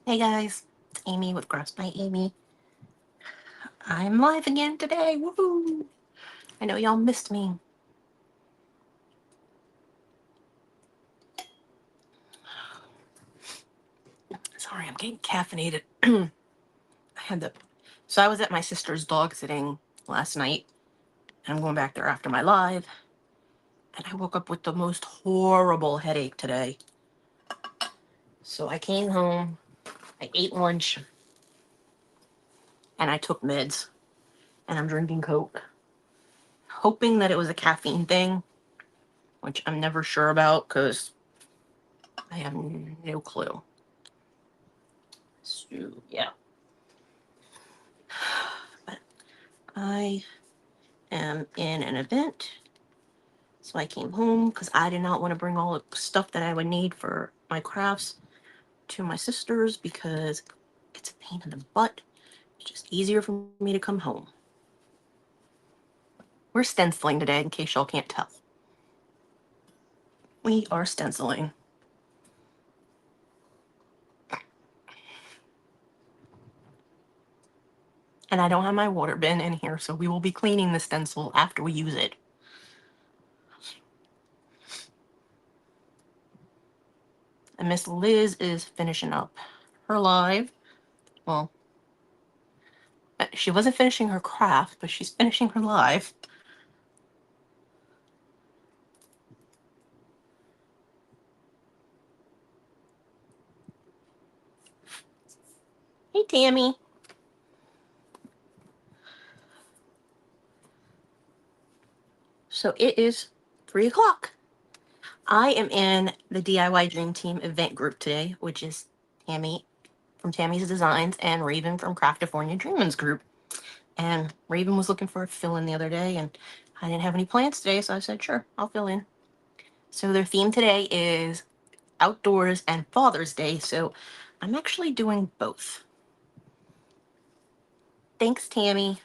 Hey guys, it's Amy with Crafts by Aimee. I'm live again today. Woohoo! I know y'all missed me. Sorry, I'm getting caffeinated. I had the so I was at my sister's dog sitting last night, and I'm going back there after my live, and I woke up with the most horrible headache today. So I came home, I ate lunch, and I took meds, and I'm drinking Coke, hoping that it was a caffeine thing, which I'm never sure about because I have no clue. So yeah. But I am in an event, so I came home because I did not want to bring all the stuff that I would need for my crafts to my sister's because it's a pain in the butt. It's just easier for me to come home. We're stenciling today, in case y'all can't tell. We are stenciling. And I don't have my water bin in here, so we will be cleaning the stencil after we use it. And Miss Liz is finishing up her live. Well, she wasn't finishing her craft, but she's finishing her live. Hey, Tammy. So it is 3 o'clock. I am in the DIY Dream Team event group today, which is Tammy from Tammy's Designs and Raven from Craftifornia-Dreamin's group. And Raven was looking for a fill-in the other day, and I didn't have any plans today, so I said, sure, I'll fill in. So their theme today is outdoors and Father's Day, so I'm actually doing both. Thanks, Tammy.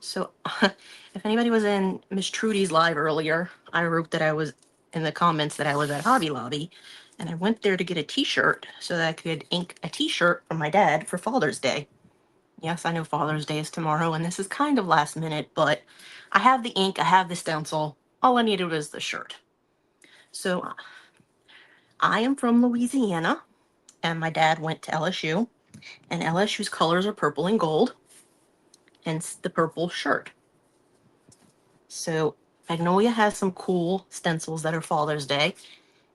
So if anybody was in Miss Trudy's live earlier, I wrote that I was in the comments that I was at Hobby Lobby, and I went there to get a t-shirt so that I could ink a t-shirt for my dad for Father's Day. Yes, I know Father's Day is tomorrow, and this is kind of last minute, but I have the ink, I have the stencil. All I needed was the shirt. So I am from Louisiana, and my dad went to LSU, and LSU's colors are purple and gold, hence the purple shirt. So Magnolia has some cool stencils that are Father's Day,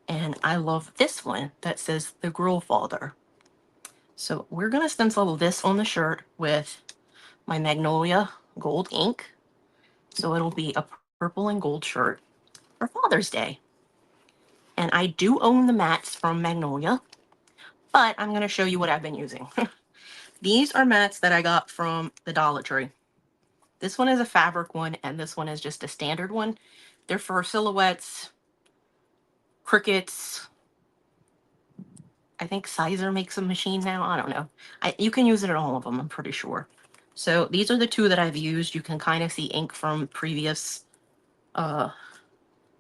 and I love this one that says the Girl Father. So we're gonna stencil this on the shirt with my Magnolia gold ink. So it'll be a purple and gold shirt for Father's Day. And I do own the mats from Magnolia, but I'm gonna show you what I've been using. These are mats that I got from the Dollar Tree. This one is a fabric one, and this one is just a standard one. They're for silhouettes, crickets. I think Sizer makes a machine now. I don't know. You can use it in all of them, I'm pretty sure. So these are the two that I've used. You can kind of see ink from previous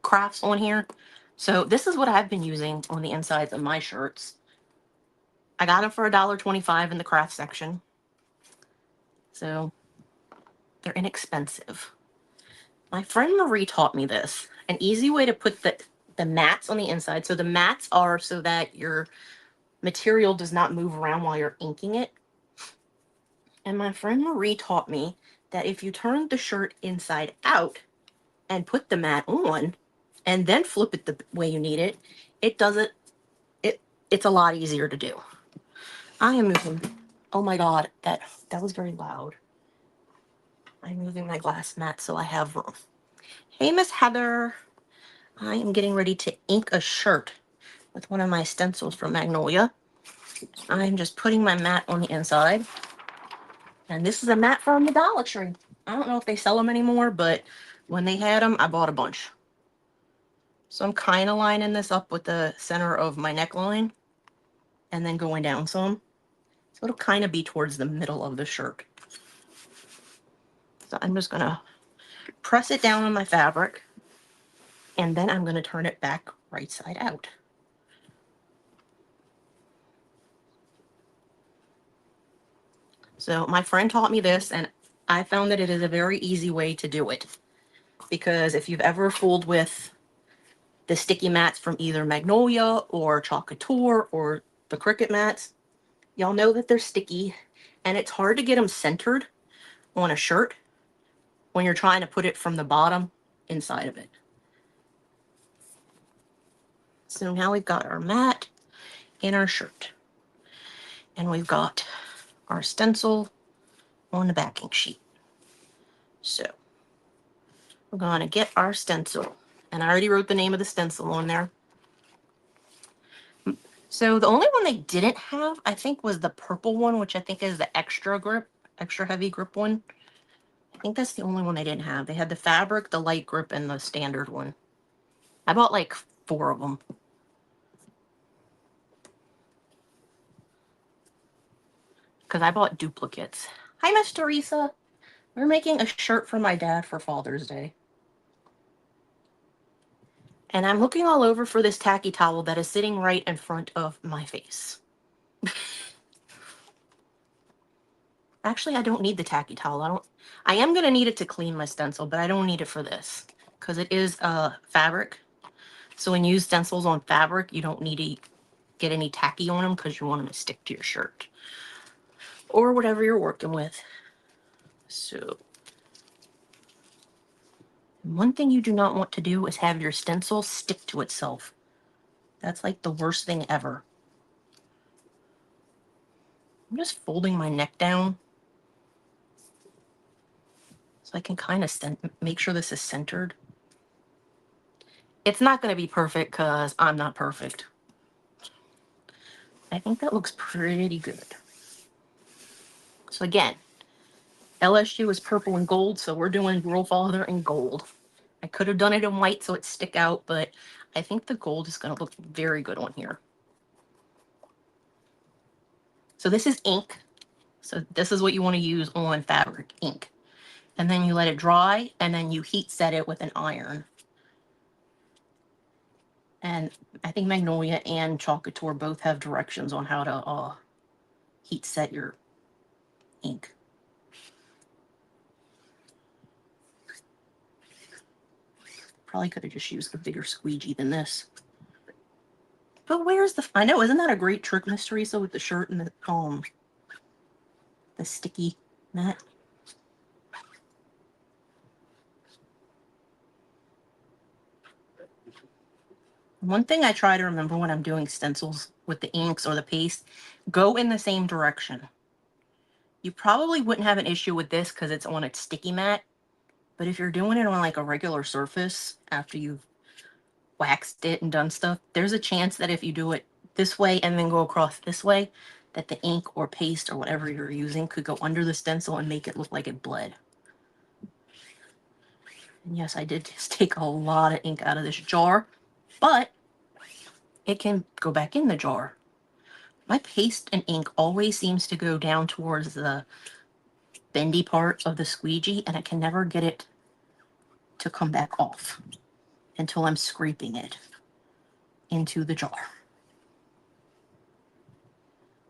crafts on here. So this is what I've been using on the insides of my shirts. I got them for $1.25 in the craft section. So they're inexpensive. My friend Marie taught me this. An easy way to put the mats on the inside. So the mats are so that your material does not move around while you're inking it. And my friend Marie taught me that if you turn the shirt inside out and put the mat on and then flip it the way you need it, it does it's a lot easier to do. I am moving. Oh my god, that was very loud. I'm moving my glass mat so I have room. Hey, Miss Heather. I am getting ready to ink a shirt with one of my stencils from Magnolia. I'm just putting my mat on the inside. And this is a mat from the Dollar Tree. I don't know if they sell them anymore, but when they had them, I bought a bunch. So I'm kind of lining this up with the center of my neckline and then going down some. So it'll kind of be towards the middle of the shirt. So I'm just going to press it down on my fabric, and then I'm going to turn it back right side out. So my friend taught me this, and I found that it is a very easy way to do it. Because if you've ever fooled with the sticky mats from either Magnolia or Chalk Couture or the Cricut mats, y'all know that they're sticky, and it's hard to get them centered on a shirt when you're trying to put it from the bottom inside of it. So now we've got our mat in our shirt, and we've got our stencil on the backing sheet. So we're going to get our stencil, and I already wrote the name of the stencil on there. So the only one they didn't have, I think, was the purple one, which I think is the extra grip, extra heavy grip one. I think that's the only one they didn't have. They had the fabric, the light grip, and the standard one. I bought like 4 of them. Because I bought duplicates. Hi, Miss Teresa. We're making a shirt for my dad for Father's Day. And I'm looking all over for this tacky towel that is sitting right in front of my face. Actually, I don't need the tacky towel. I am going to need it to clean my stencil, but I don't need it for this. Because it is fabric. So when you use stencils on fabric, you don't need to get any tacky on them because you want them to stick to your shirt. Or whatever you're working with. So one thing you do not want to do is have your stencil stick to itself. That's like the worst thing ever. I'm just folding my neck down so I can kind of make sure this is centered. It's not going to be perfect because I'm not perfect. I think that looks pretty good. So again, LSU is purple and gold, so we're doing Girl Father in gold. I could have done it in white so it stick out, but I think the gold is going to look very good on here. So this is ink. So this is what you want to use on fabric, ink. And then you let it dry, and then you heat set it with an iron. And I think Magnolia and Chalk Couture both have directions on how to heat set your ink. Probably could have just used a bigger squeegee than this. But where's the... I know, isn't that a great trick, Miss Teresa, with the shirt and the sticky mat? One thing I try to remember when I'm doing stencils with the inks or the paste, go in the same direction. You probably wouldn't have an issue with this because it's on a sticky mat. But if you're doing it on like a regular surface after you've waxed it and done stuff, there's a chance that if you do it this way and then go across this way, that the ink or paste or whatever you're using could go under the stencil and make it look like it bled. And yes, I did just take a lot of ink out of this jar, but it can go back in the jar. My paste and ink always seems to go down towards the bendy part of the squeegee, and I can never get it to come back off until I'm scraping it into the jar.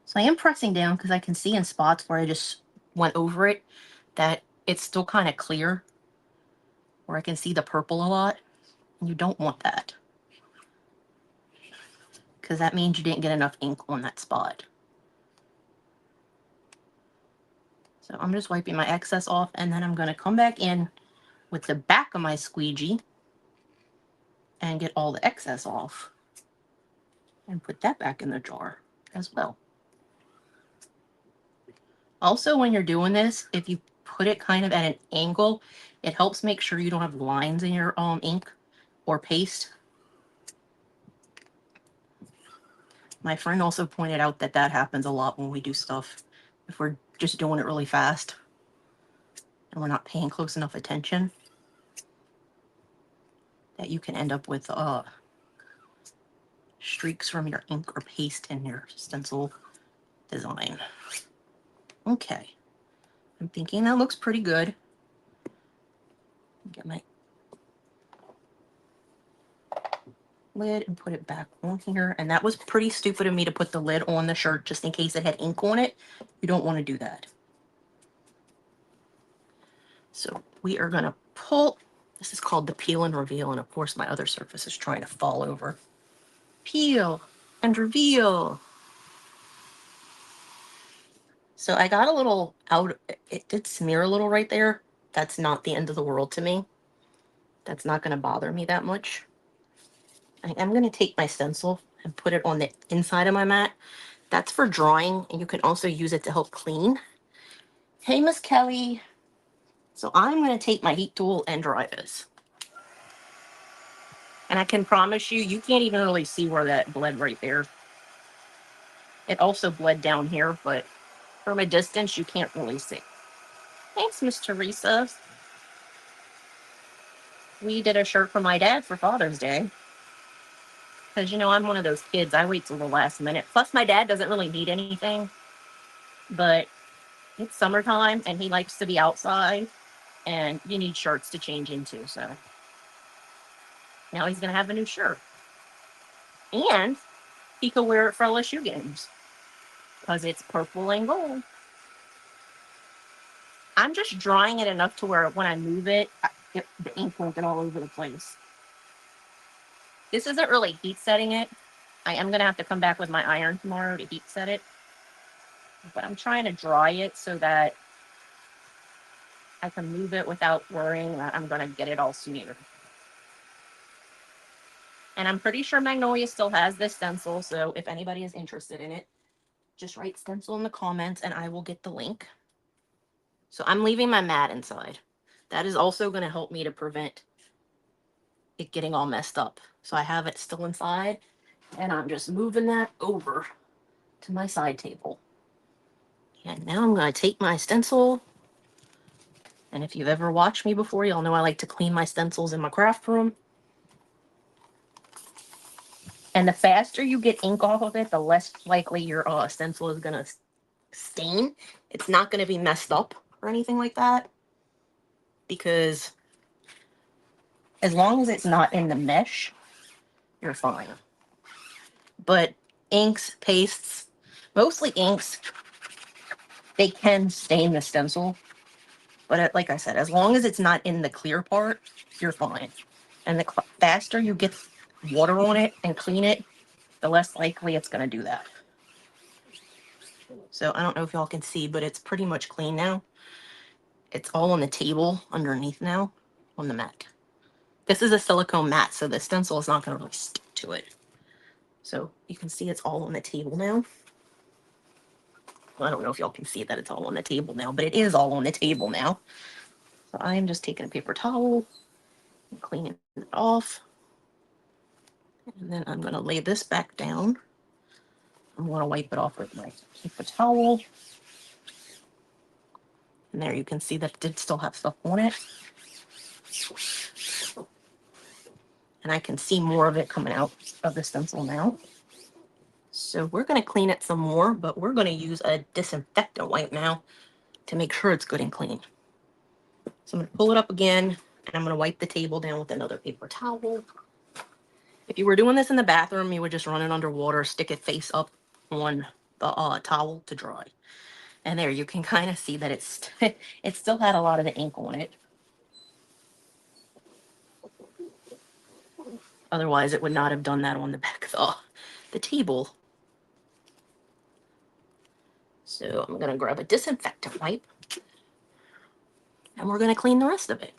So I am pressing down because I can see in spots where I just went over it that it's still kind of clear, where I can see the purple a lot, and you don't want that because that means you didn't get enough ink on that spot. So I'm just wiping my excess off, and then I'm going to come back in with the back of my squeegee and get all the excess off and put that back in the jar as well. Also, when you're doing this, if you put it kind of at an angle, it helps make sure you don't have lines in your ink or paste. My friend also pointed out that that happens a lot when we do stuff. If we're just doing it really fast and we're not paying close enough attention, that you can end up with streaks from your ink or paste in your stencil design. Okay, I'm thinking that looks pretty good. Get my lid and put it back on here. And that was pretty stupid of me to put the lid on the shirt just in case it had ink on it. You don't want to do that. So we are going to pull. This is called the peel and reveal. And of course, my other surface is trying to fall over. Peel and reveal. So I got a little out. It did smear a little right there. That's not the end of the world to me. That's not going to bother me that much. I'm going to take my stencil and put it on the inside of my mat. That's for drawing, and you can also use it to help clean. Hey, Miss Kelly. So I'm going to take my heat tool and dry this. And I can promise you, you can't even really see where that bled right there. It also bled down here, but from a distance, you can't really see. Thanks, Miss Teresa. We did a shirt for my dad for Father's Day. Because, you know, I'm one of those kids. I wait till the last minute. Plus, my dad doesn't really need anything. But it's summertime, and he likes to be outside. And you need shirts to change into. So now he's going to have a new shirt. And he could wear it for LSU games. Because it's purple and gold. I'm just drying it enough to where when I move it, the ink won't get all over the place. This isn't really heat setting it. I am going to have to come back with my iron tomorrow to heat set it. But I'm trying to dry it so that I can move it without worrying that I'm going to get it all smeared. And I'm pretty sure Magnolia still has this stencil, so if anybody is interested in it, just write stencil in the comments and I will get the link. So I'm leaving my mat inside. That is also going to help me to prevent it getting all messed up. So I have it still inside, and I'm just moving that over to my side table. And now I'm going to take my stencil. And if you've ever watched me before, you'll know I like to clean my stencils in my craft room. And the faster you get ink off of it, the less likely your stencil is going to stain. It's not going to be messed up or anything like that. Because as long as it's not in the mesh, you're fine. But inks, pastes, mostly inks, they can stain the stencil. But like I said, as long as it's not in the clear part, you're fine. And the faster you get water on it and clean it, the less likely it's going to do that. So I don't know if y'all can see, but it's pretty much clean now. It's all on the table underneath now on the mat. This is a silicone mat, so the stencil is not going to really stick to it. So you can see it's all on the table now. Well, I don't know if y'all can see that it's all on the table now, but it is all on the table now. So I am just taking a paper towel and cleaning it off. And then I'm going to lay this back down. I'm going to wipe it off with my paper towel. And there you can see that it did still have stuff on it. And I can see more of it coming out of the stencil now. So we're going to clean it some more, but we're going to use a disinfectant wipe now to make sure it's good and clean. So I'm going to pull it up again, and I'm going to wipe the table down with another paper towel. If you were doing this in the bathroom, you would just run it under water, stick it face up on the towel to dry. And there you can kind of see that it still had a lot of the ink on it. Otherwise, it would not have done that on the back of the table. So I'm going to grab a disinfectant wipe, and we're going to clean the rest of it.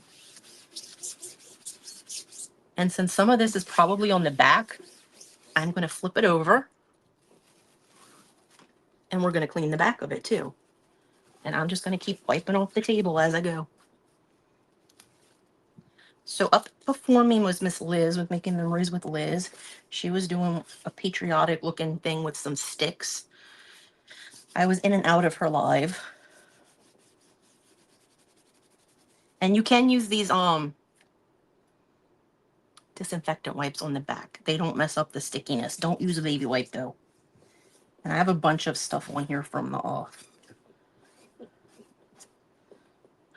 And since some of this is probably on the back, I'm going to flip it over, and we're going to clean the back of it too. And I'm just going to keep wiping off the table as I go. So up before me was Miss Liz with Making Memories with Liz. She was doing a patriotic looking thing with some sticks. I was in and out of her live. And you can use these disinfectant wipes on the back. They don't mess up the stickiness. Don't use a baby wipe though. And I have a bunch of stuff on here from the I'm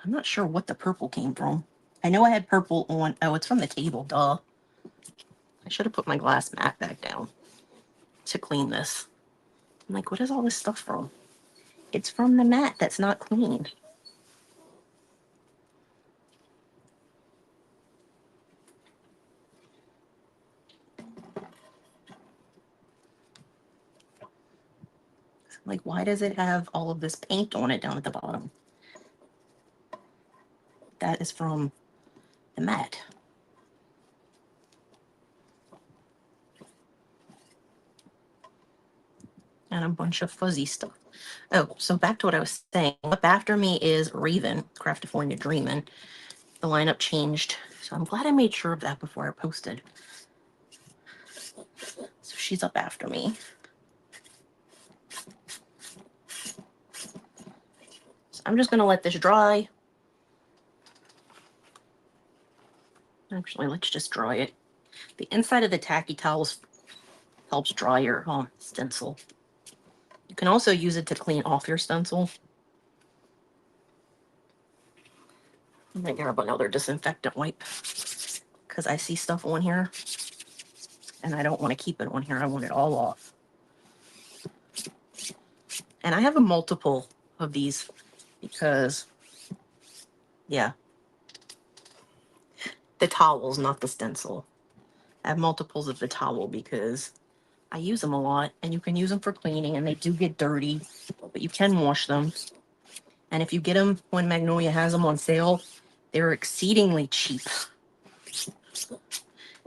not sure what the purple came from. I know I had purple on. Oh, it's from the table, duh. I should have put my glass mat back down to clean this. I'm like, what is all this stuff from? It's from the mat that's not clean. Like, why does it have all of this paint on it down at the bottom? That is from the mat. And a bunch of fuzzy stuff. Oh, so back to what I was saying. Up after me is Raven, Craftifornia-Dreamin. The lineup changed, so I'm glad I made sure of that before I posted. So she's up after me. So I'm just going to let this dry. Actually, let's just dry it. The inside of the tacky towels helps dry your stencil. You can also use it to clean off your stencil. I'm going to grab another disinfectant wipe because I see stuff on here and I don't want to keep it on here. I want it all off. And I have a multiple of these because, yeah, the towels, not the stencil. I have multiples of the towel because I use them a lot, and you can use them for cleaning, and they do get dirty, but you can wash them. And if you get them when Magnolia has them on sale, they're exceedingly cheap.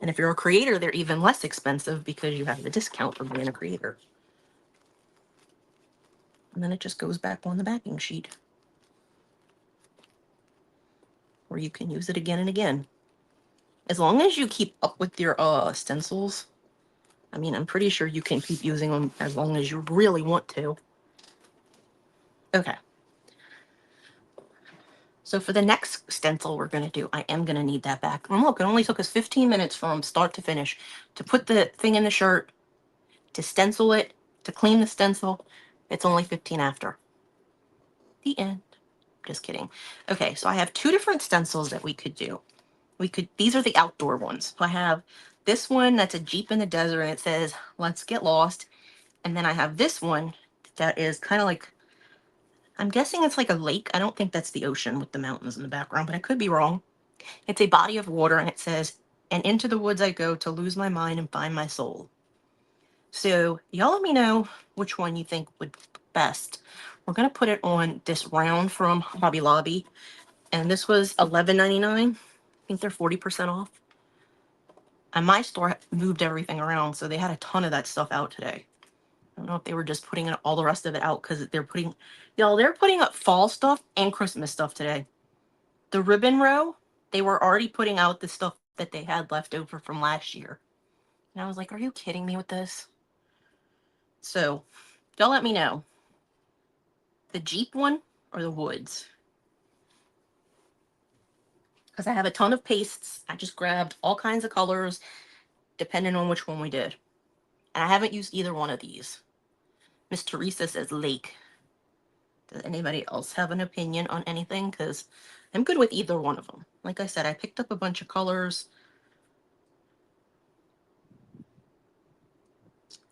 And if you're a creator, they're even less expensive because you have the discount for being a creator. And then it just goes back on the backing sheet, or you can use it again and again. As long as you keep up with your stencils, I mean, I'm pretty sure you can keep using them as long as you really want to. Okay. So for the next stencil we're going to do, I am going to need that back. And look, it only took us 15 minutes from start to finish to put the thing in the shirt, to stencil it, to clean the stencil. It's only 15 after. The end. Just kidding. Okay, so I have two different stencils that we could do. These are the outdoor ones. So I have this one that's a Jeep in the desert and it says, "Let's get lost." And then I have this one that is kind of like, I'm guessing it's like a lake. I don't think that's the ocean with the mountains in the background, but I could be wrong. It's a body of water, and it says, "And into the woods I go to lose my mind and find my soul." So y'all let me know which one you think would be best. We're going to put it on this round from Hobby Lobby, and this was $11.99. I think they're 40% off. And my store moved everything around, so they had a ton of that stuff out today. I don't know if they were just putting all the rest of it out because they're putting, y'all, they're putting up fall stuff and Christmas stuff today. The ribbon row, they were already putting out the stuff that they had left over from last year. And I was like, are you kidding me with this? So, y'all let me know. The Jeep one or the woods? Because I have a ton of pastes. I just grabbed all kinds of colors, depending on which one we did. And I haven't used either one of these. Miss Teresa says lake. Does anybody else have an opinion on anything? Because I'm good with either one of them. Like I said, I picked up a bunch of colors.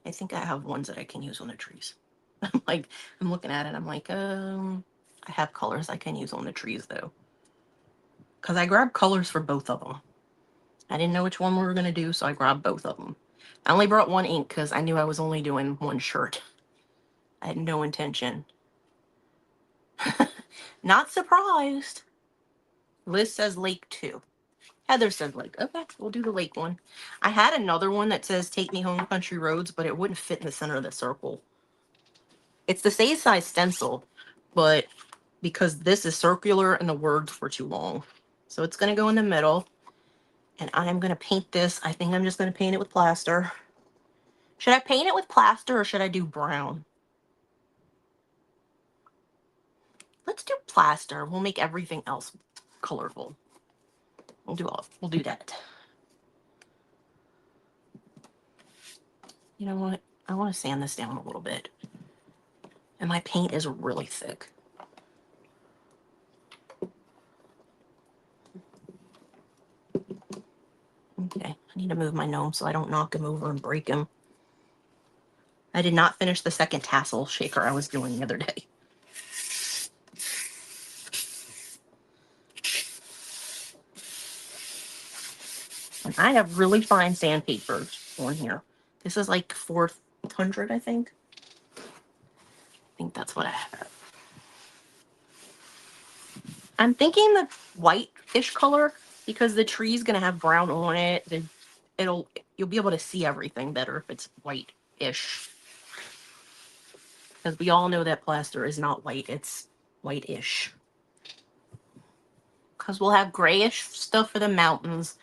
I think I have ones that I can use on the trees. I'm looking at it. I'm like, I have colors I can use on the trees though. Because I grabbed colors for both of them. I didn't know which one we were going to do, so I grabbed both of them. I only brought one ink because I knew I was only doing one shirt. I had no intention. Not surprised. Liz says lake too. Heather said lake. Okay, we'll do the lake one. I had another one that says "Take me home, country roads," but it wouldn't fit in the center of the circle. It's the same size stencil, but because this is circular and the words were too long. So it's going to go in the middle. And I'm going to paint this. I think I'm just going to paint it with plaster. Should I paint it with plaster or should I do brown? Let's do plaster. We'll make everything else colorful. We'll do that. You know what? I want to sand this down a little bit. And my paint is really thick. Okay, I need to move my gnome so I don't knock him over and break him. I did not finish the second tassel shaker I was doing the other day. And I have really fine sandpaper on here. This is like 400, I think. think that's what I have. I'm thinking the white-ish color because the tree's gonna have brown on it. Then you'll be able to see everything better if it's white-ish. Because we all know that plaster is not white, it's white-ish. Because we'll have grayish stuff for the mountains,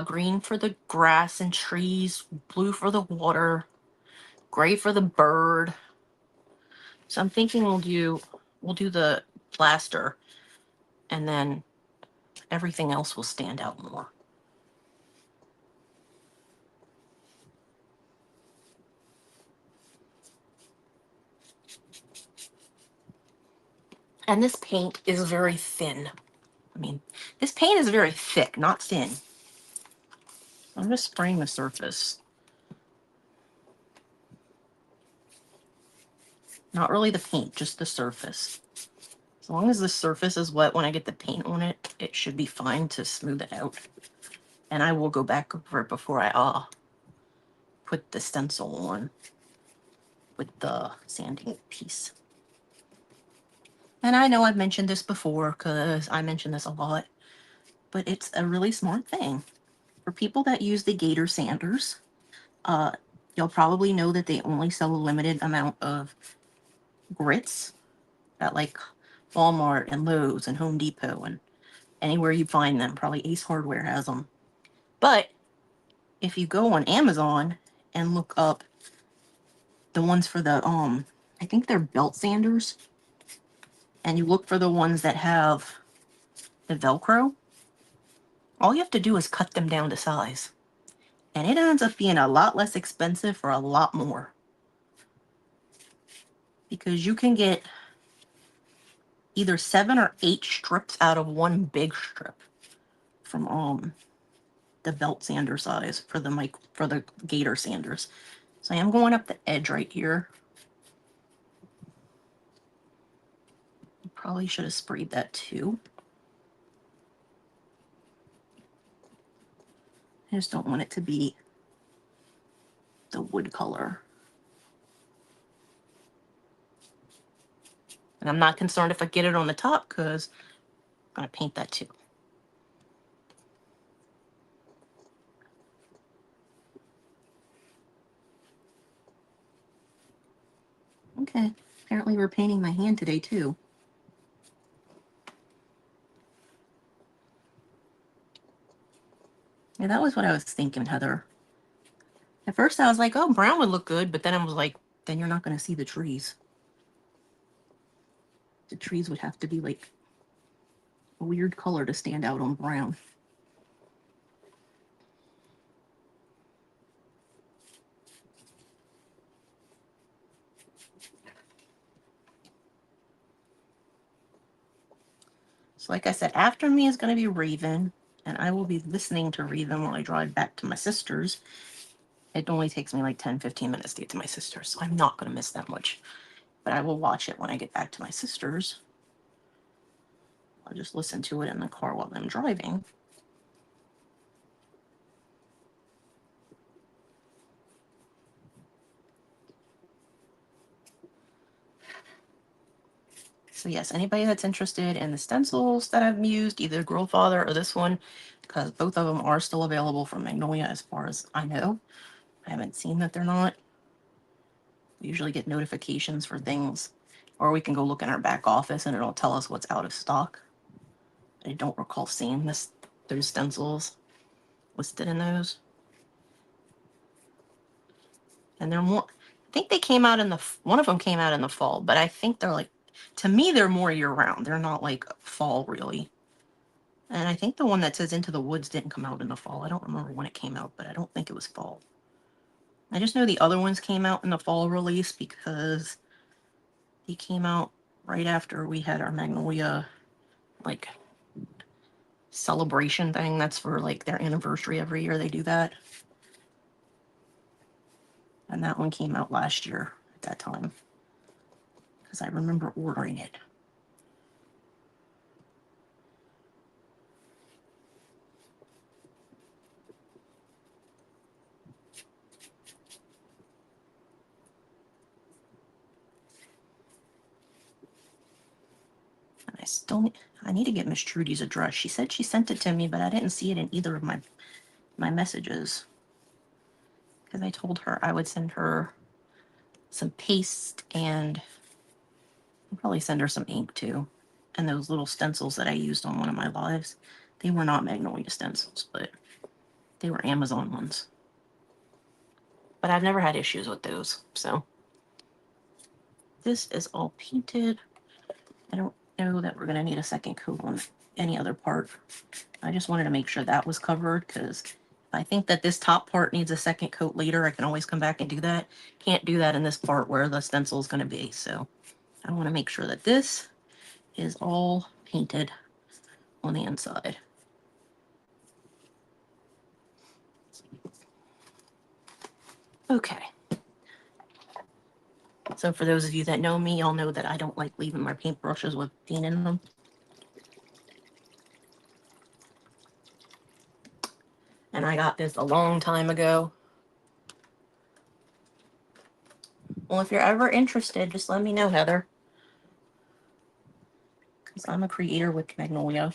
green for the grass and trees, blue for the water, gray for the bird. So I'm thinking we'll do the plaster, and then everything else will stand out more. And this paint is very thin. I mean, this paint is very thick, not thin. I'm just spraying the surface. Not really the paint, just the surface. As long as the surface is wet when I get the paint on it, it should be fine to smooth it out. And I will go back over it before I put the stencil on with the sanding piece. And I know I've mentioned this before because I mention this a lot, but it's a really smart thing. For people that use the Gator sanders, you'll probably know that they only sell a limited amount of grits at like Walmart and Lowe's and Home Depot and anywhere you find them. Probably Ace Hardware has them. But if you go on Amazon and look up the ones for the, I think they're belt sanders, and you look for the ones that have the Velcro, all you have to do is cut them down to size. And it ends up being a lot less expensive for a lot more. Because you can get either 7 or 8 strips out of one big strip from the belt sander size for the Gator sanders. So I am going up the edge right here. Probably should have sprayed that too. I just don't want it to be the wood color. And I'm not concerned if I get it on the top because I'm going to paint that too. Okay, apparently we're painting my hand today too. Yeah, that was what I was thinking, Heather. At first I was like, oh, brown would look good, but then I was like, then you're not going to see the trees. The trees would have to be like a weird color to stand out on brown. So like I said, after me is going to be Raven, and I will be listening to Raven while I drive back to my sister's. It only takes me like 10-15 minutes to get to my sister's, so I'm not going to miss that much. But I will watch it when I get back to my sister's. I'll just listen to it in the car while I'm driving. So yes, anybody that's interested in the stencils that I've used, either Girlfather or this one, because both of them are still available from Magnolia as far as I know. I haven't seen that they're not. We usually get notifications for things, or we can go look in our back office and it'll tell us what's out of stock. I don't recall seeing those stencils listed in those. And they're more, I think they came out in one of them came out in the fall, but I think they're like, to me, they're more year round. They're not like fall really. And I think the one that says Into the Woods didn't come out in the fall. I don't remember when it came out, but I don't think it was fall. I just know the other ones came out in the fall release because they came out right after we had our Magnolia, like, celebration thing. That's for, like, their anniversary every year they do that. And that one came out last year at that time because I remember ordering it. I need to get Miss Trudy's address. She said she sent it to me, but I didn't see it in either of my messages. Because I told her I would send her some paste and I'll probably send her some ink too. And those little stencils that I used on one of my lives. They were not Magnolia stencils, but they were Amazon ones. But I've never had issues with those. So this is all painted. I don't know that we're going to need a second coat on any other part. I just wanted to make sure that was covered, because I think that this top part needs a second coat later. I can always come back and do that. Can't do that in this part where the stencil is going to be. So I want to make sure that this is all painted on the inside. Okay. So for those of you that know me, y'all know that I don't like leaving my paintbrushes with paint in them. And I got this a long time ago. Well, if you're ever interested, just let me know, Heather. Because I'm a creator with Magnolia.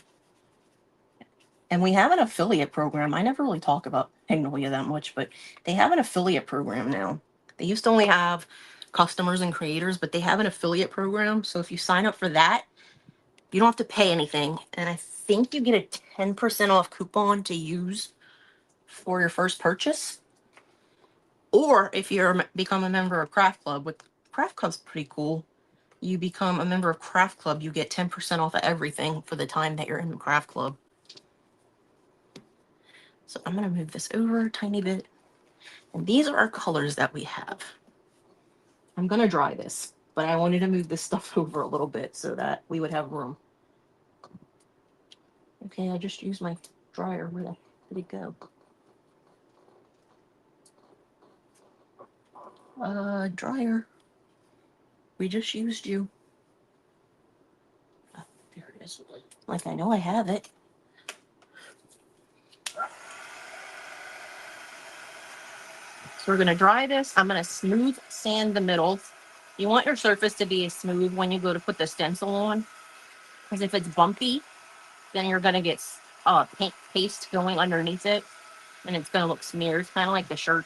And we have an affiliate program. I never really talk about Magnolia that much, but they have an affiliate program now. They used to only have customers and creators, but they have an affiliate program. So if you sign up for that, you don't have to pay anything. And I think you get a 10% off coupon to use for your first purchase. Or if you're become a member of Craft Club, with Craft Club's pretty cool. You become a member of Craft Club, you get 10% off of everything for the time that you're in the Craft Club. So I'm going to move this over a tiny bit. And these are our colors that we have. I'm going to dry this, but I wanted to move this stuff over a little bit so that we would have room. Okay, I just used my dryer. Where did it go? Dryer. We just used you. Oh, there it is. Like, I know I have it. So we're going to dry this. I'm going to smooth sand the middle. You want your surface to be smooth when you go to put the stencil on. Because if it's bumpy, then you're going to get paint paste going underneath it. And it's going to look smeared, kind of like the shirt.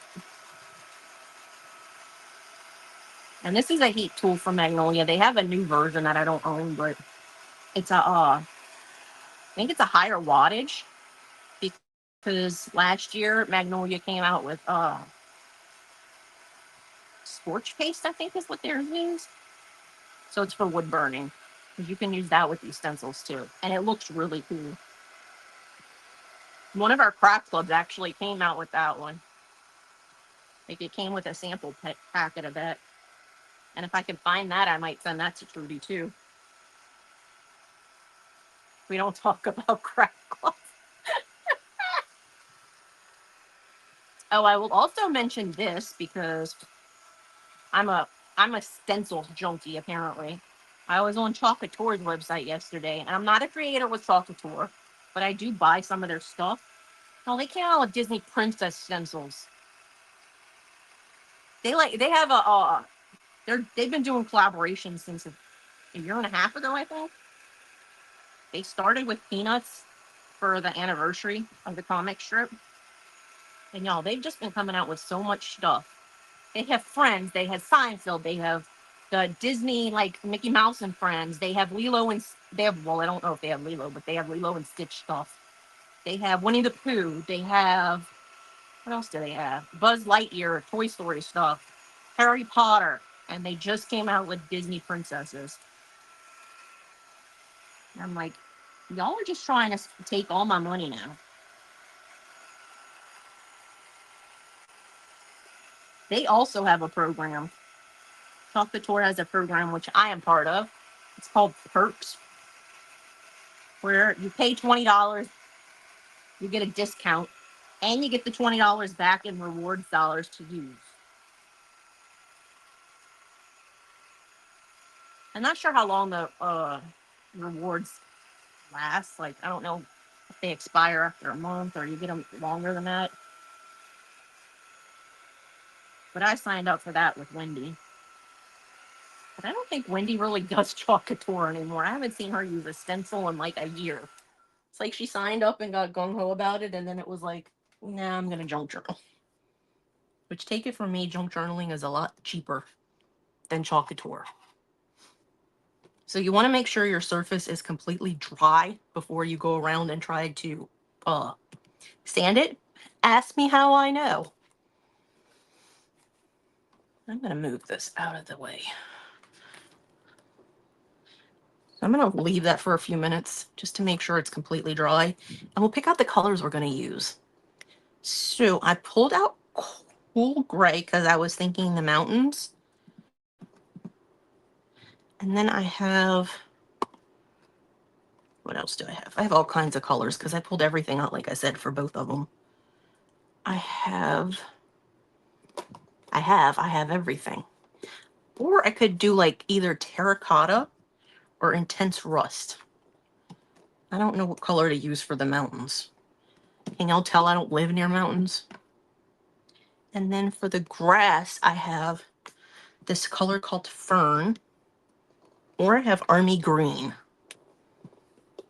And this is a heat tool from Magnolia. They have a new version that I don't own, but it's a, I think it's a higher wattage. Because last year, Magnolia came out with scorch paste, I think is what theirs is. So it's for wood burning. You can use that with these stencils too. And it looks really cool. One of our craft clubs actually came out with that one. Like it came with a sample packet of that. And if I can find that, I might send that to Trudy too. We don't talk about craft clubs. Oh, I will also mention this because I'm a stencil junkie apparently. I was on Chalkatour's website yesterday, and I'm not a creator with Chalkatour, but I do buy some of their stuff. Oh, they came out with Disney princess stencils. They have they've been doing collaborations since a year and a half ago, I think. They started with Peanuts for the anniversary of the comic strip. And y'all, they've just been coming out with so much stuff. They have Friends, they have Seinfeld, they have the Disney, like Mickey Mouse and Friends. They have Lilo and well, I don't know if they have Lilo, but they have Lilo and Stitch stuff. They have Winnie the Pooh. They have, what else do they have? Buzz Lightyear, Toy Story stuff, Harry Potter, and they just came out with Disney princesses. And I'm like, y'all are just trying to take all my money now. They also have a program. Chalkatour has a program which I am part of. It's called Perks, where you pay $20, you get a discount, and you get the $20 back in rewards dollars to use. I'm not sure how long the rewards last. Like, I don't know if they expire after a month or you get them longer than that. But I signed up for that with Wendy. But I don't think Wendy really does chalk couture anymore. I haven't seen her use a stencil in like a year. It's like she signed up and got gung-ho about it, and then it was like, nah, I'm going to junk journal. Which, take it from me, junk journaling is a lot cheaper than chalk couture. So you want to make sure your surface is completely dry before you go around and try to sand it. Ask me how I know. I'm going to move this out of the way. I'm going to leave that for a few minutes just to make sure it's completely dry. And we'll pick out the colors we're going to use. So I pulled out cool gray because I was thinking the mountains. And then I have, what else do I have? I have all kinds of colors because I pulled everything out, like I said, for both of them. I have everything. Or I could do like either terracotta or intense rust. I don't know what color to use for the mountains. Can y'all tell I don't live near mountains? And then for the grass, I have this color called Fern, or I have Army Green.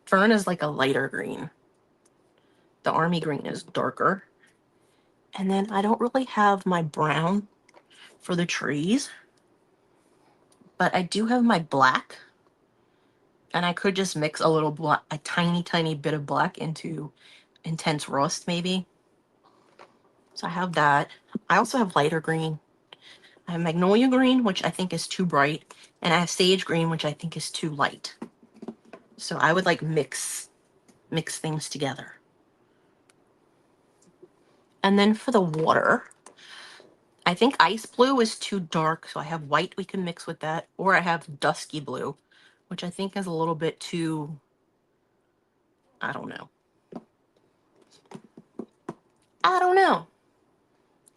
Fern is like a lighter green. The Army Green is darker. And then I don't really have my brown for the trees, but I do have my black. And I could just mix a little black, a tiny, tiny bit of black into intense rust, maybe. So I have that. I also have lighter green. I have magnolia green, which I think is too bright, and I have sage green, which I think is too light. So I would like mix things together. And then for the water, I think ice blue is too dark, so I have white we can mix with that, or I have dusky blue, which I think is a little bit too, I don't know. I don't know.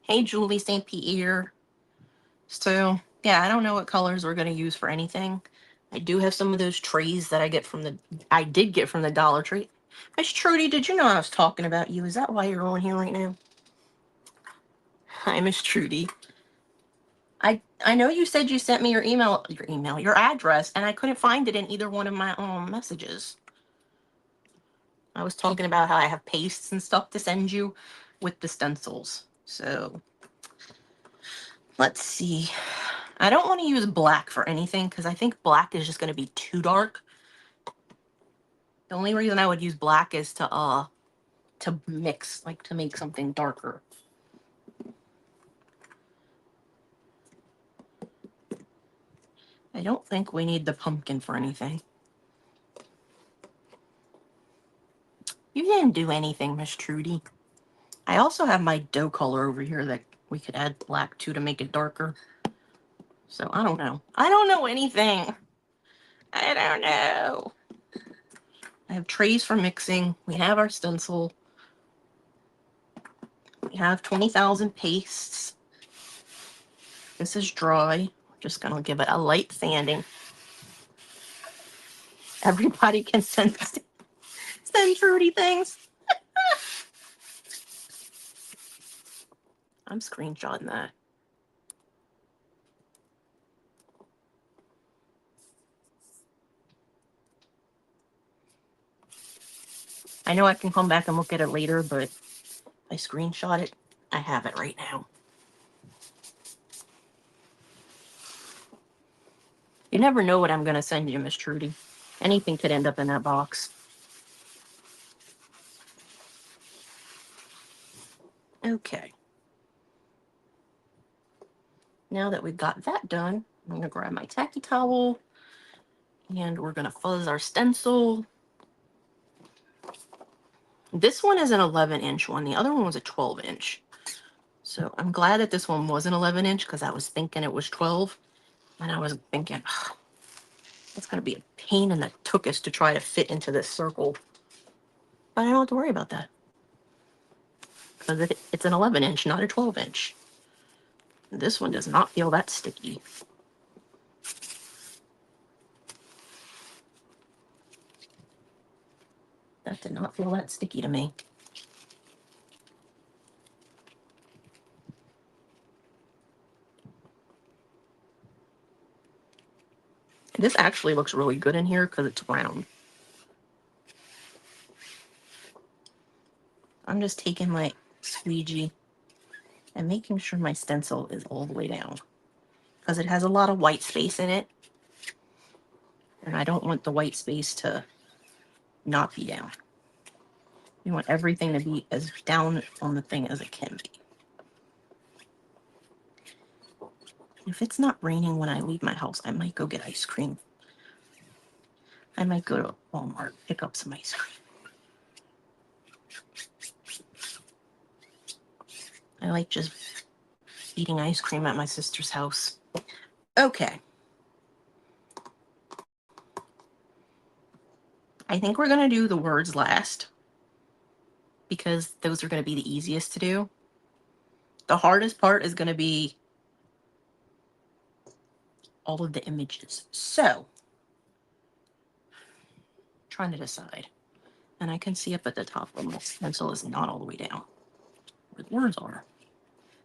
Hey, Julie St. Pierre. So, yeah, I don't know what colors we're going to use for anything. I do have some of those trays that I did get from the Dollar Tree. Miss Trudy, did you know I was talking about you? Is that why you're on here right now? Hi, Miss Trudy. I know you said you sent me your address, and I couldn't find it in either one of my messages. I was talking about how I have pastes and stuff to send you with the stencils. So, let's see. I don't want to use black for anything because I think black is just going to be too dark. The only reason I would use black is to mix, like to make something darker. I don't think we need the pumpkin for anything. You didn't do anything, Miss Trudy. I also have my dough color over here that we could add black to make it darker. So I don't know. I don't know anything. I don't know. I have trays for mixing. We have our stencil. We have 20,000 pastes. This is dry. Just gonna give it a light sanding. Everybody can send Trudy things. I'm screenshotting that. I know I can come back and look at it later, but if I screenshot it, I have it right now. You never know what I'm going to send you, Miss Trudy. Anything could end up in that box. Okay. Now that we've got that done, I'm going to grab my tacky towel, and we're going to fuzz our stencil. This one is an 11-inch one. The other one was a 12-inch. So I'm glad that this one was an 11-inch because I was thinking it was 12. And I was thinking, oh, it's going to be a pain in the tuchus to try to fit into this circle. But I don't have to worry about that. Because it's an 11-inch, not a 12-inch. This one does not feel that sticky. That did not feel that sticky to me. This actually looks really good in here because it's round. I'm just taking my squeegee and making sure my stencil is all the way down because it has a lot of white space in it. And I don't want the white space to not be down. You want everything to be as down on the thing as it can be. If it's not raining when I leave my house, I might go get ice cream. I might go to Walmart, pick up some ice cream. I like just eating ice cream at my sister's house. Okay. I think we're going to do the words last because those are going to be the easiest to do. The hardest part is going to be all of the images. So, trying to decide. And I can see up at the top where my stencil is not all the way down where the words are.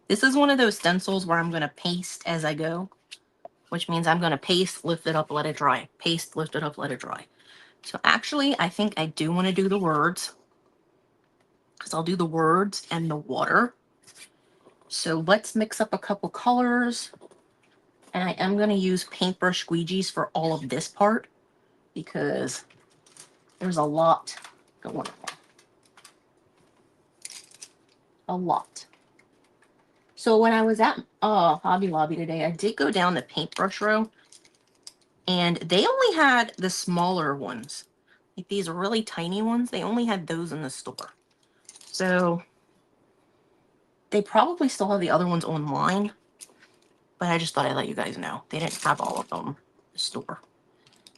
This is one of those stencils where I'm going to paste as I go, which means I'm going to paste, lift it up, let it dry. Paste, lift it up, let it dry. So actually, I think I do want to do the words because I'll do the words and the water. So let's mix up a couple colors. And I am going to use paintbrush squeegees for all of this part because there's a lot going on. A lot. So when I was at Hobby Lobby today, I did go down the paintbrush row. And they only had the smaller ones. Like these really tiny ones, they only had those in the store. So they probably still have the other ones online. But I just thought I'd let you guys know. They didn't have all of them in the store.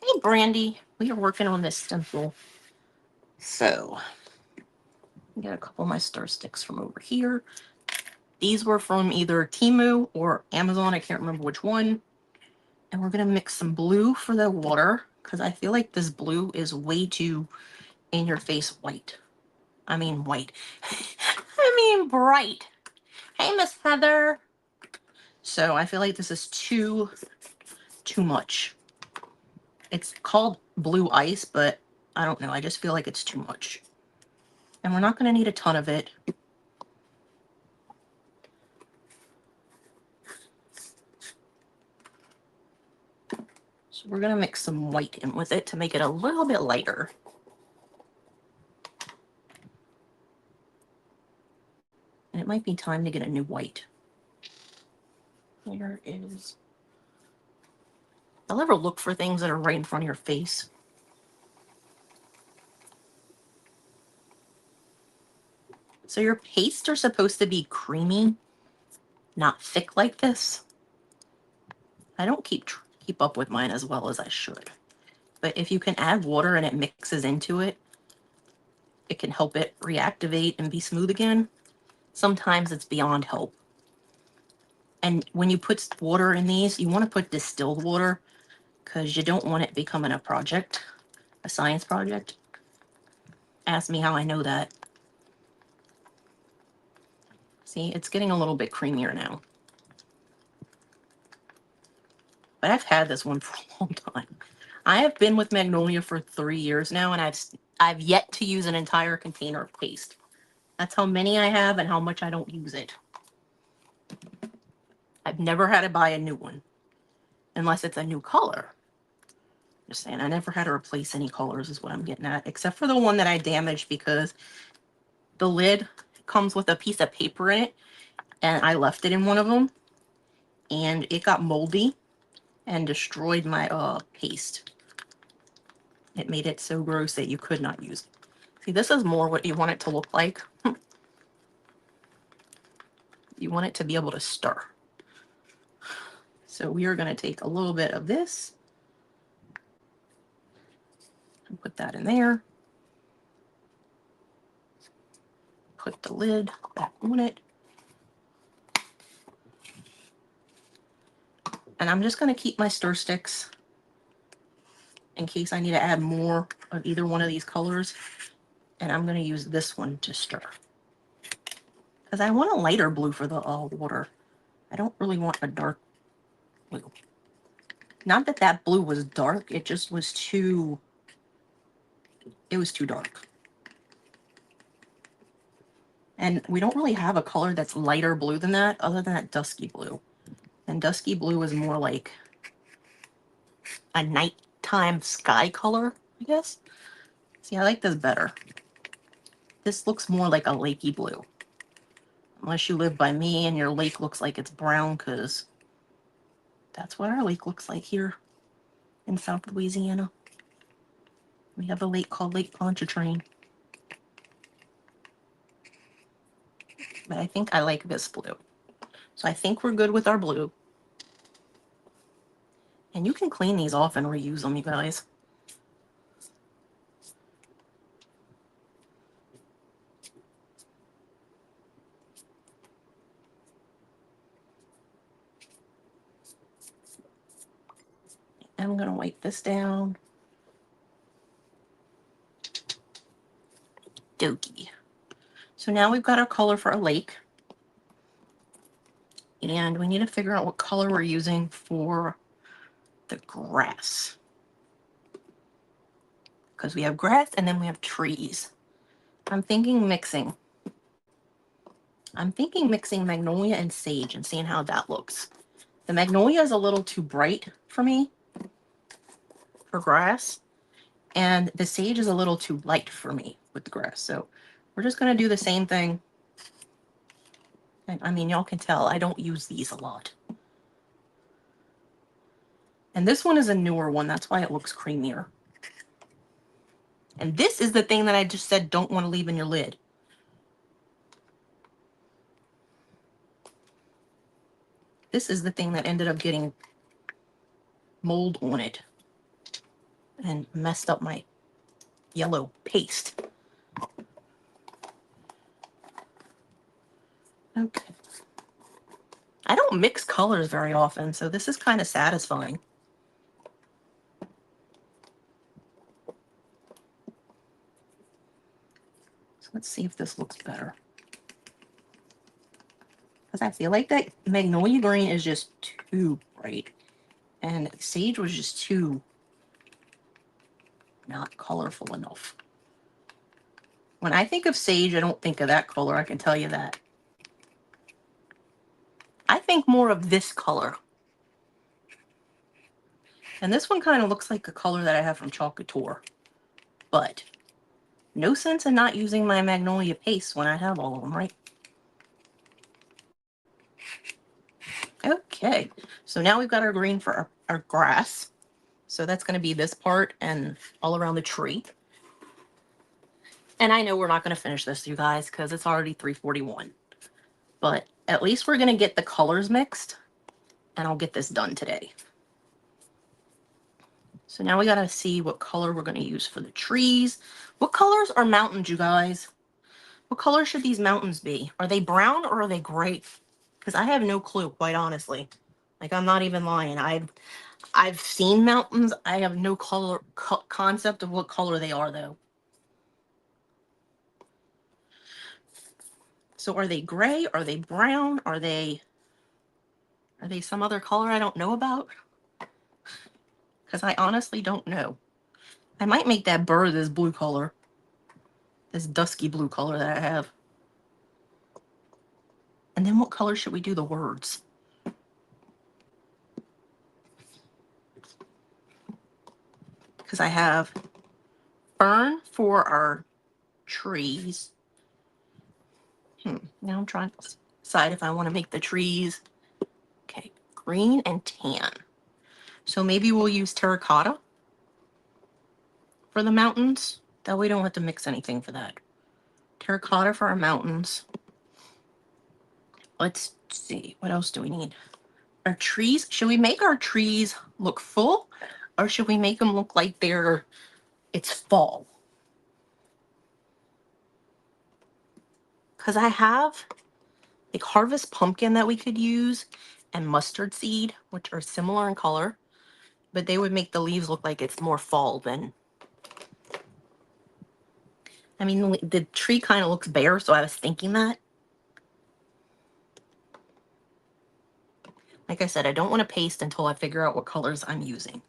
Hey, Brandy. We are working on this stencil. So, I got a couple of my stir sticks from over here. These were from either Temu or Amazon. I can't remember which one. And we're going to mix some blue for the water. Because I feel like this blue is way too in-your-face white. I mean white. I mean bright. Hey, Miss Heather. So I feel like this is too much. It's called blue ice, but I don't know. I just feel like it's too much. And we're not going to need a ton of it. So we're going to mix some white in with it to make it a little bit lighter. And it might be time to get a new white. Here is... I'll ever look for things that are right in front of your face. So your pastes are supposed to be creamy, not thick like this. I don't keep up with mine as well as I should. But if you can add water and it mixes into it, it can help it reactivate and be smooth again. Sometimes it's beyond help. And when you put water in these, you want to put distilled water because you don't want it becoming a project, a science project. Ask me how I know that. See, it's getting a little bit creamier now. But I've had this one for a long time. I have been with Magnolia for 3 years now, and I've yet to use an entire container of paste. That's how many I have and how much I don't use it. I've never had to buy a new one. Unless it's a new color. Just saying, I never had to replace any colors is what I'm getting at. Except for the one that I damaged because the lid comes with a piece of paper in it. And I left it in one of them. And it got moldy and destroyed my paste. It made it so gross that you could not use it. See, this is more what you want it to look like. You want it to be able to stir. So we are going to take a little bit of this and put that in there. Put the lid back on it. And I'm just going to keep my stir sticks in case I need to add more of either one of these colors. And I'm going to use this one to stir. Because I want a lighter blue for the water. I don't really want a dark blue. Not that that blue was dark, it just was too, it was too dark. And we don't really have a color that's lighter blue than that, other than that dusky blue. And dusky blue is more like a nighttime sky color, I guess. See, I like this better. This looks more like a lakey blue. Unless you live by me and your lake looks like it's brown, because that's what our lake looks like here in South Louisiana. We have a lake called Lake Pontchartrain. But I think I like this blue. So I think we're good with our blue. And you can clean these off and reuse them, you guys. I'm going to wipe this down. Dokie. So now we've got our color for a lake. And we need to figure out what color we're using for the grass. Because we have grass and then we have trees. I'm thinking mixing. I'm thinking mixing magnolia and sage and seeing how that looks. The magnolia is a little too bright for me for grass. And the sage is a little too light for me with the grass. So we're just going to do the same thing. And I mean, y'all can tell I don't use these a lot. And this one is a newer one. That's why it looks creamier. And this is the thing that I just said don't want to leave in your lid. This is the thing that ended up getting mold on it and messed up my yellow paste. Okay. I don't mix colors very often, so this is kind of satisfying. So let's see if this looks better. Because I feel like that magnolia green is just too bright. And sage was just too not colorful enough. When I think of sage, I don't think of that color, I can tell you that. I think more of this color. And this one kind of looks like a color that I have from Chocolate Tour. But no sense in not using my magnolia paste when I have all of them, right? Okay, so now we've got our green for our grass. So that's going to be this part and all around the tree. And I know we're not going to finish this, you guys, because it's already 3:41. But at least we're going to get the colors mixed, and I'll get this done today. So now we got to see what color we're going to use for the trees. What colors are mountains, you guys? What color should these mountains be? Are they brown or are they gray? Because I have no clue, quite honestly. Like, I'm not even lying. I've seen mountains. I have no concept of what color they are, though. So are they gray? Are they brown? Are they some other color I don't know about? Because I honestly don't know. I might make that bird this blue color. This dusky blue color that I have. And then what color should we do the words? Because I have fern for our trees. Now I'm trying to decide if I want to make the trees. Okay, green and tan. So maybe we'll use terracotta for the mountains. That way we don't have to mix anything for that. Terracotta for our mountains. Let's see, what else do we need? Our trees, should we make our trees look full? Or should we make them look like it's fall? Because I have like harvest pumpkin that we could use and mustard seed, which are similar in color, but they would make the leaves look like it's more fall than. I mean, the tree kind of looks bare, so I was thinking that. Like I said, I don't want to paste until I figure out what colors I'm using.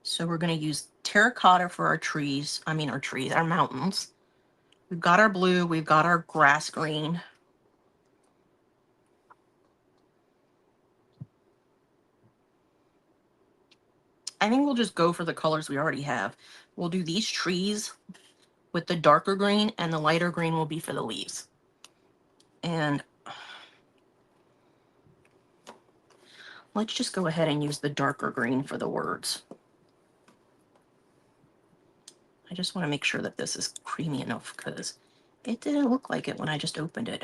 So we're going to use terracotta for our trees. Our mountains. We've got our blue. We've got our grass green. I think we'll just go for the colors we already have. We'll do these trees with the darker green, and the lighter green will be for the leaves. And let's just go ahead and use the darker green for the words. I just want to make sure that this is creamy enough because it didn't look like it when I just opened it.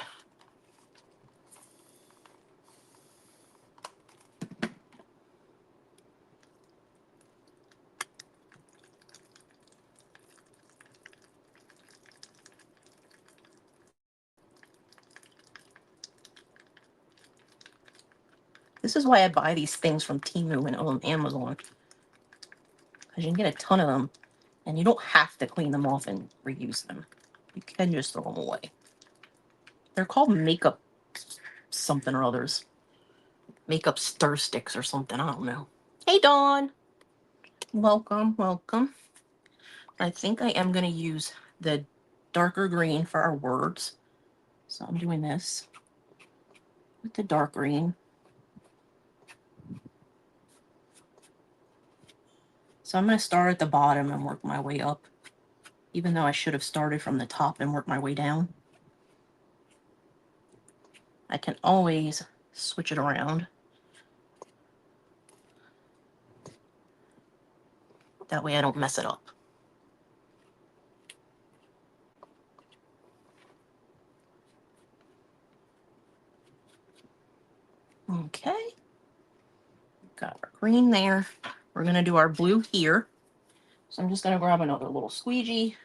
This is why I buy these things from Temu and Amazon. Because you can get a ton of them, and you don't have to clean them off and reuse them. You can just throw them away. They're called makeup something or others. Makeup stir sticks or something, I don't know. Hey, Dawn! Welcome, welcome. I think I am going to use the darker green for our words. So I'm doing this with the dark green. So I'm going to start at the bottom and work my way up, even though I should have started from the top and worked my way down. I can always switch it around. That way I don't mess it up. Okay. Got our green there. We're going to do our blue here. So I'm just going to grab another little squeegee,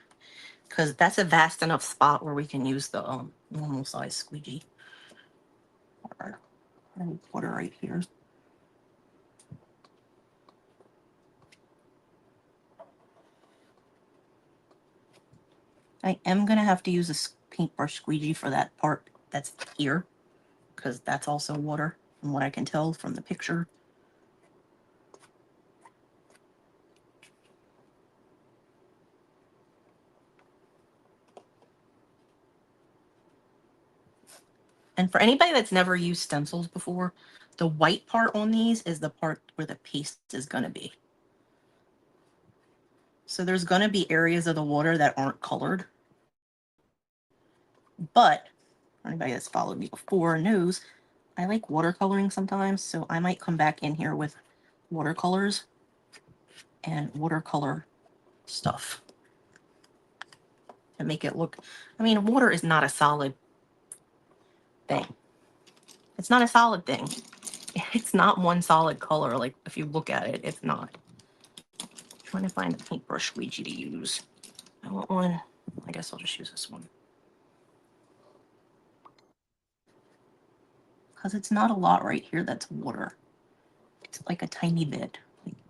because that's a vast enough spot where we can use the normal size squeegee. Or water right here. I am going to have to use a paintbrush squeegee for that part that's here, because that's also water from what I can tell from the picture. And for anybody that's never used stencils before, the white part on these is the part where the paste is going to be. So there's going to be areas of the water that aren't colored. But for anybody that's followed me before knows, I like watercoloring sometimes. So I might come back in here with watercolors and watercolor stuff to make it look, water is not a solid thing. It's not a solid thing. It's not one solid color. Like if you look at it, it's not. I'm trying to find the paintbrush squeegee to use. I want one. I guess I'll just use this one. Because it's not a lot right here that's water. It's like a tiny bit.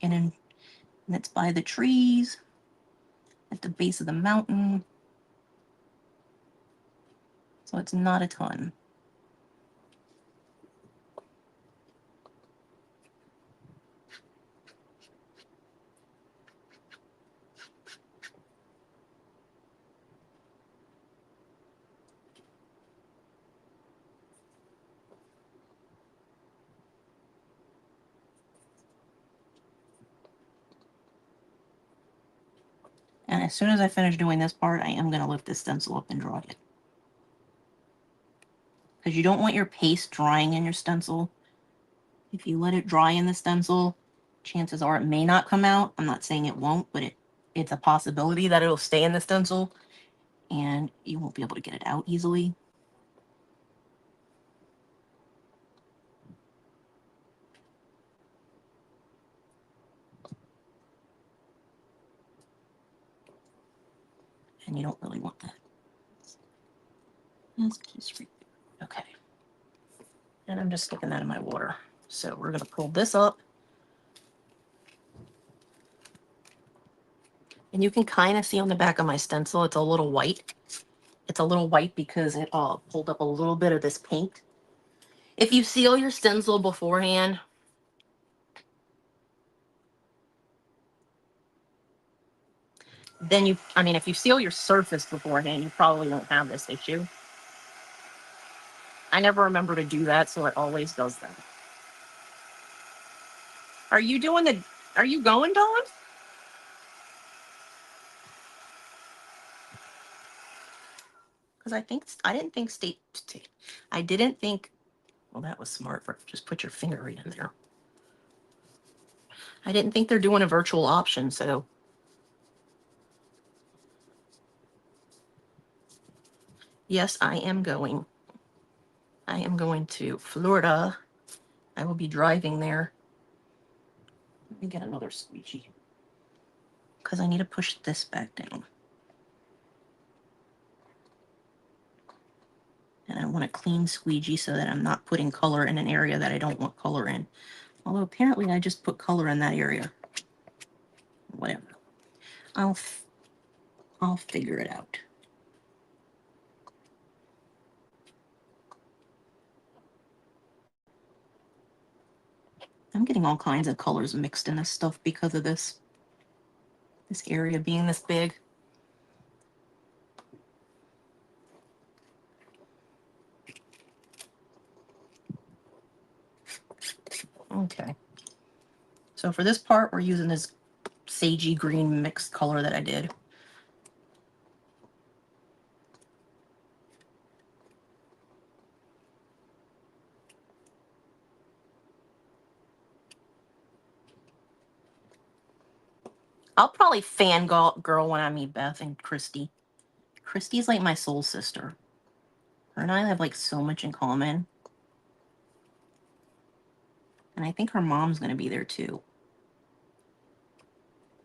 And it's by the trees at the base of the mountain. So it's not a ton. And as soon as I finish doing this part, I am going to lift this stencil up and dry it. Because you don't want your paste drying in your stencil. If you let it dry in the stencil, chances are it may not come out. I'm not saying it won't, but it's a possibility that it'll stay in the stencil and you won't be able to get it out easily. And you don't really want that. Okay. And I'm just sticking that in my water. So we're going to pull this up. And you can kind of see on the back of my stencil, it's a little white. It's a little white because it pulled up a little bit of this paint. If you seal your stencil beforehand, then I mean, if you seal your surface beforehand, you probably won't have this issue. I never remember to do that, so it always does that. Are you doing the, are you going, Dawn? Because I didn't think I didn't think, well, that was smart for just put your finger right in there. I didn't think they're doing a virtual option, so. Yes, I am going. I am going to Florida. I will be driving there. Let me get another squeegee. Because I need to push this back down. And I want a clean squeegee so that I'm not putting color in an area that I don't want color in. Although apparently I just put color in that area. Whatever. I'll figure it out. I'm getting all kinds of colors mixed in this stuff because of this area being this big. Okay. So for this part, we're using this sagey green mixed color that I did. I'll probably fangirl when I meet Beth and Christy. Christy's like my soul sister. Her and I have like so much in common. And I think her mom's going to be there too.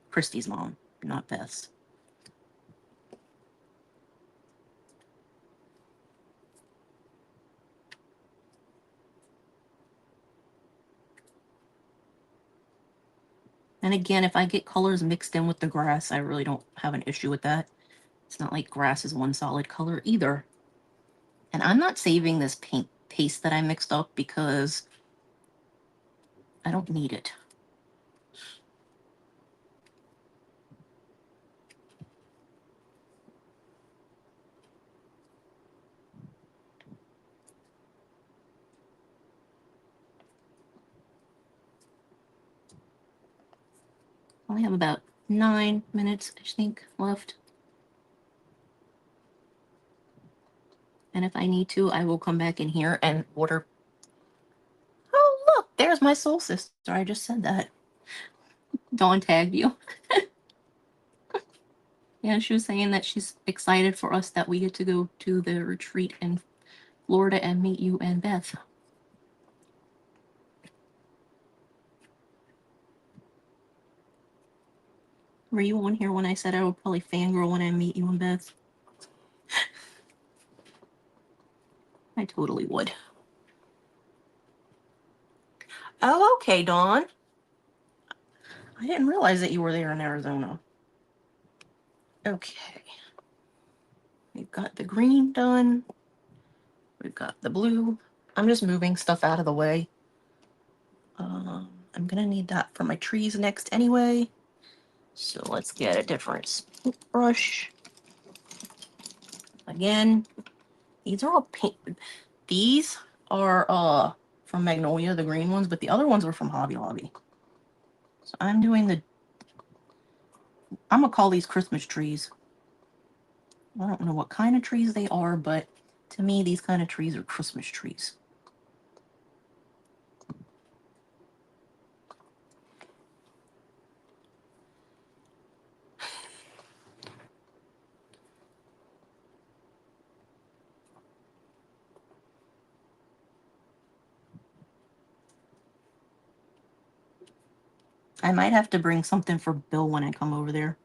Christy's mom, not Beth's. And again, if I get colors mixed in with the grass, I really don't have an issue with that. It's not like grass is one solid color either. And I'm not saving this paint paste that I mixed up because I don't need it. I have about 9 minutes, I think, left. And if I need to, I will come back in here and order. Oh, look, there's my soul sister. I just said that. Dawn tagged you. Yeah, she was saying that she's excited for us that we get to go to the retreat in Florida and meet you and Beth. Were you on here when I said I would probably fangirl when I meet you and Beth? I totally would. Oh, okay, Dawn. I didn't realize that you were there in Arizona. Okay. We've got the green done. We've got the blue. I'm just moving stuff out of the way. I'm gonna need that for my trees next anyway. So let's get a different brush. Again, these are all paint. These are from Magnolia, the green ones, but the other ones were from Hobby Lobby. So I'm gonna call these Christmas trees. I don't know what kind of trees they are, but to me, these kind of trees are Christmas trees. I might have to bring something for Bill when I come over there.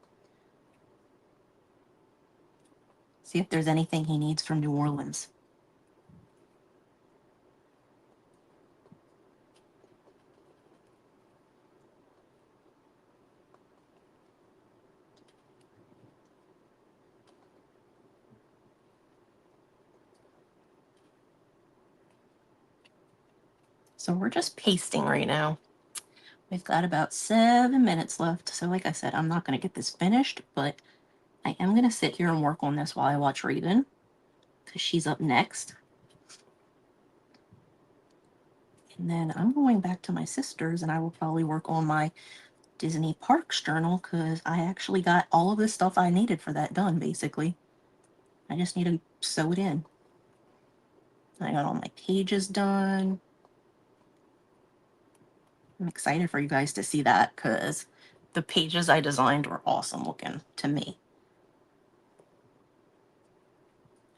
See if there's anything he needs from New Orleans. So we're just pasting right now. We've got about 7 minutes left. So like I said, I'm not going to get this finished, but I am going to sit here and work on this while I watch Raven, because she's up next. And then I'm going back to my sister's, and I will probably work on my Disney Parks journal, because I actually got all of the stuff I needed for that done, basically. I just need to sew it in. I got all my pages done. I'm excited for you guys to see that, because the pages I designed were awesome looking to me.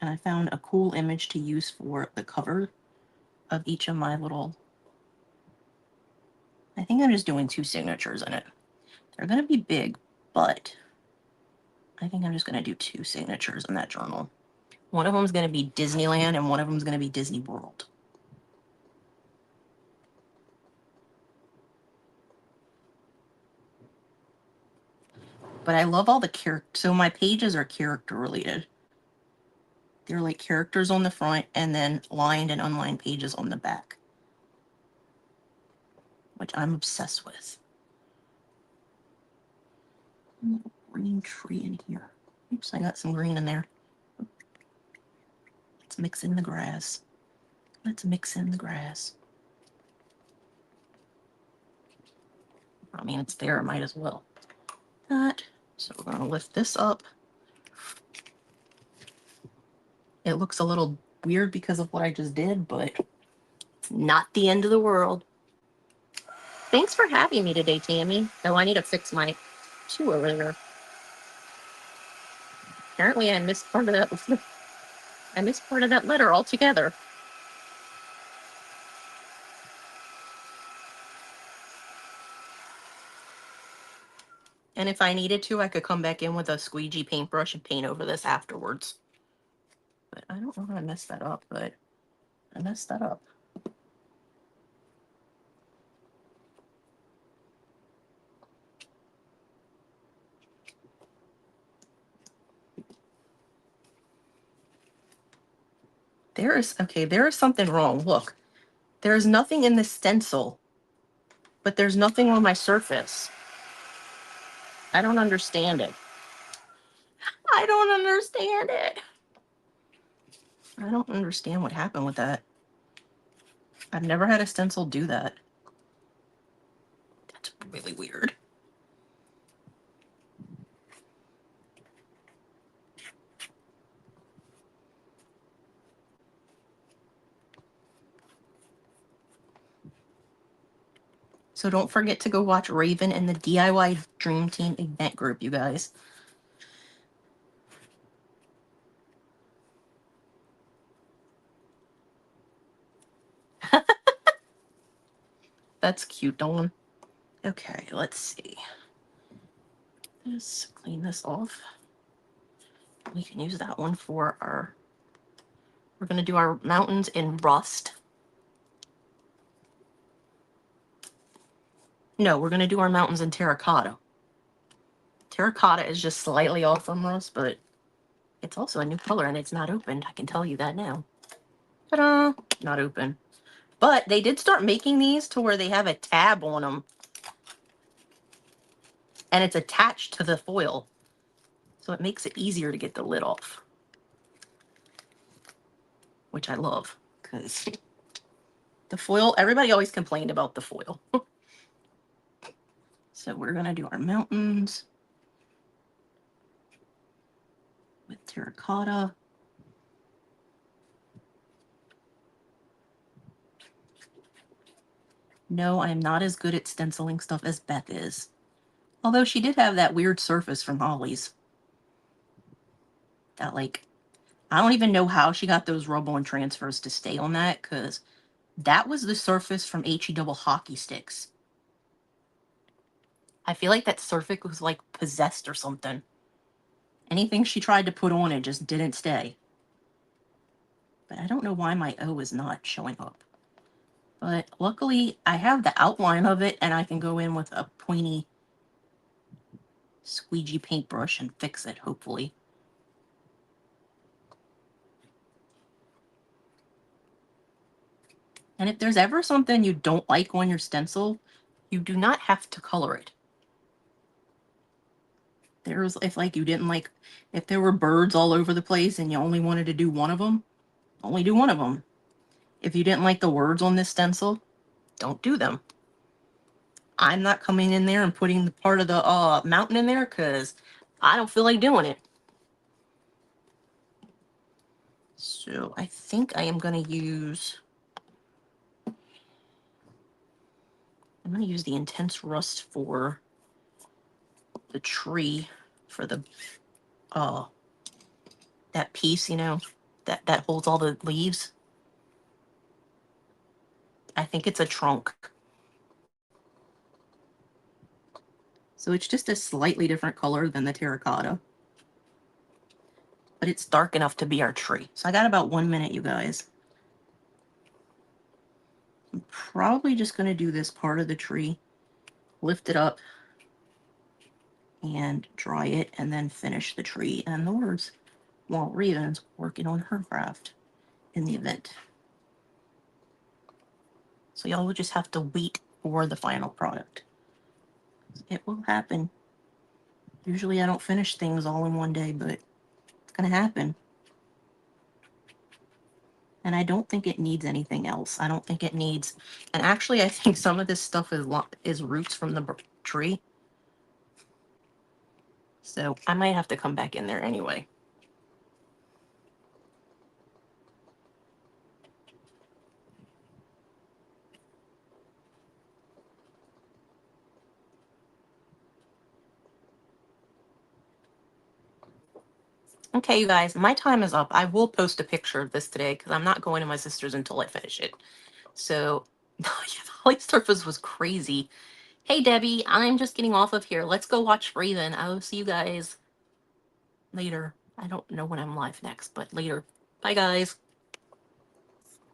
And I found a cool image to use for the cover of each of my little... I think I'm just doing 2 signatures in it. They're going to be big, but I think I'm just going to do 2 signatures in that journal. One of them is going to be Disneyland, and one of them is going to be Disney World. But I love all the characters. So my pages are character related. They're like characters on the front and then lined and unlined pages on the back, which I'm obsessed with. A little green tree in here. Oops, I got some green in there. Let's mix in the grass. Let's mix in the grass. I mean, it's there, might as well. That. So we're going to lift this up. It looks a little weird because of what I just did, but it's not the end of the world. Thanks for having me today, Tammy. Oh, I need to fix my 2 over there. Apparently I missed part of that. I missed part of that letter altogether. And if I needed to, I could come back in with a squeegee paintbrush and paint over this afterwards. But I don't know how I messed that up, but I messed that up. There is something wrong. Look, there's nothing in the stencil, but there's nothing on my surface. I don't understand it. I don't understand it. I don't understand what happened with that. I've never had a stencil do that. That's really weird. So don't forget to go watch Raven and the DIY Dream Team event group, you guys. That's cute, Dawn. Okay, let's see. Let's clean this off. We can use that one for our... We're going to do our mountains in rust. No, we're going to do our mountains in terracotta. Terracotta is just slightly off from rust, but it's also a new color and it's not opened. I can tell you that now. Ta-da! Not open. But they did start making these to where they have a tab on them. And it's attached to the foil. So it makes it easier to get the lid off. Which I love. Because the foil, everybody always complained about the foil. So we're going to do our mountains with terracotta. No, I am not as good at stenciling stuff as Beth is. Although she did have that weird surface from Holly's. That, like, I don't even know how she got those rub-on transfers to stay on that, because that was the surface from HE double hockey sticks. I feel like that surface was, like, possessed or something. Anything she tried to put on it just didn't stay. But I don't know why my O is not showing up. But luckily, I have the outline of it, and I can go in with a pointy squeegee paintbrush and fix it, hopefully. And if there's ever something you don't like on your stencil, you do not have to color it. If like you didn't like, if there were birds all over the place and you only wanted to do one of them, only do one of them. If you didn't like the words on this stencil, don't do them. I'm not coming in there and putting the part of the mountain in there because I don't feel like doing it. So I think I am going to use, I'm going to use the Intense Rust for the tree, for the, that piece, you know, that holds all the leaves. I think it's a trunk. So it's just a slightly different color than the terracotta. But it's dark enough to be our tree. So I got about 1 minute, you guys. I'm probably just going to do this part of the tree, lift it up, and dry it, and then finish the tree and the words while Raven's working on her craft in the event. So y'all will just have to wait for the final product. It will happen. Usually I don't finish things all in one day, but it's going to happen. And I don't think it needs anything else. I don't think it needs... And actually, I think some of this stuff is roots from the tree. So I might have to come back in there anyway. Okay, you guys, my time is up. I will post a picture of this today because I'm not going to my sister's until I finish it. So, yeah, the Holly surface was crazy. Hey, Debbie, I'm just getting off of here. Let's go watch Raven. I will see you guys later. I don't know when I'm live next, but later. Bye, guys.